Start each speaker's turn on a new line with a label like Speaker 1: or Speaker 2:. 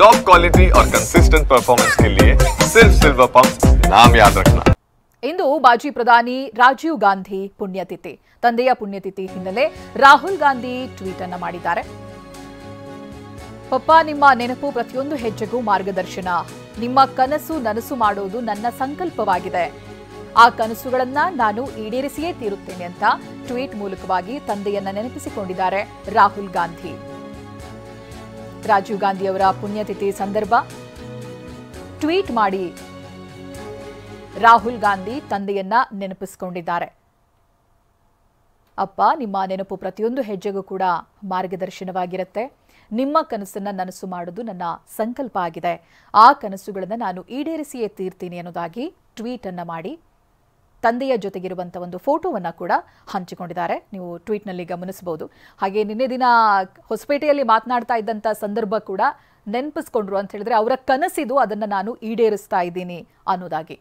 Speaker 1: Top quality और consistent performance के लिए सिर्फ सिल्वर पंप नाम याद रखना।
Speaker 2: ಇಂದು ಮಾಜಿ ಪ್ರಧಾನಿ ರಾಜೀವ್ ಗಾಂಧಿ ಪುಣ್ಯತಿಥಿ. ತಂದೆಯ ಪುಣ್ಯತಿಥಿ ಹಿನ್ನೆಲೆ ರಾಹುಲ್ ಗಾಂಧಿ ಟ್ವೀಟ್ ಅನ್ನು ಮಾಡಿದ್ದಾರೆ. ಪಪ್ಪ, ನಿಮ್ಮ ನೆನಪು ಪ್ರತಿಯೊಂದು ಹೆಜ್ಜೆಗೂ ಮಾರ್ಗದರ್ಶನ. ನಿಮ್ಮ ಕನಸು ನನಸು ಮಾಡೋದು ನನ್ನ ಸಂಕಲ್ಪವಾಗಿದೆ. ಆ ಕನಸುಗಳನ್ನ ನಾನು ಈಡೇರಿಸಿಯೇ ತೀರುತ್ತೇನೆ ಅಂತ ಟ್ವೀಟ್ ಮೂಲಕವಾಗಿ ತಂದೆಯನ್ನ ನೆನಪಿಸಿಕೊಂಡಿದ್ದಾರೆ ರಾಹುಲ್ ಗಾಂಧಿ. ರಾಜೀವ್ ಗಾಂಧಿ ಅವರ ಪುಣ್ಯತಿಥಿ ಸಂದರ್ಭ ಟ್ವೀಟ್ ಮಾಡಿ ರಾಹುಲ್ ಗಾಂಧಿ ತಂದೆಯನ್ನ ನೆನಪಿಸಿಕೊಂಡಿದ್ದಾರೆ. ಅಪ್ಪ, ನಿಮ್ಮ ನೆನಪು ಪ್ರತಿಯೊಂದು ಹೆಜ್ಜೆಗೂ ಕೂಡ ಮಾರ್ಗದರ್ಶನವಾಗಿರುತ್ತೆ. ನಿಮ್ಮ ಕನಸನ್ನ ನನಸು ಮಾಡೋದು ನನ್ನ ಸಂಕಲ್ಪ ಆಗಿದೆ. ಆ ಕನಸುಗಳನ್ನು ನಾನು ಈಡೇರಿಸಿಯೇ ತೀರ್ತೀನಿ ಅನ್ನೋದಾಗಿ ಟ್ವೀಟ್ ಅನ್ನ ಮಾಡಿ ತಂದೆಯ ಜೊತೆಗಿರುವಂತಹ ಒಂದು ಫೋಟೋವನ್ನ ಕೂಡ ಹಂಚಿಕೊಂಡಿದ್ದಾರೆ. ನೀವು ಟ್ವೀಟ್ನಲ್ಲಿ ಗಮನಿಸಬಹುದು. ಹಾಗೆ ನಿನ್ನೆ ದಿನ ಹೊಸಪೇಟೆಯಲ್ಲಿ ಮಾತನಾಡ್ತಾ ಇದ್ದಂಥ ಸಂದರ್ಭ ಕೂಡ ನೆನಪಿಸ್ಕೊಂಡ್ರು ಅಂತ ಹೇಳಿದ್ರೆ ಅವರ ಕನಸಿದು, ಅದನ್ನ ನಾನು ಈಡೇರಿಸ್ತಾ ಇದ್ದೀನಿ ಅನ್ನೋದಾಗಿ.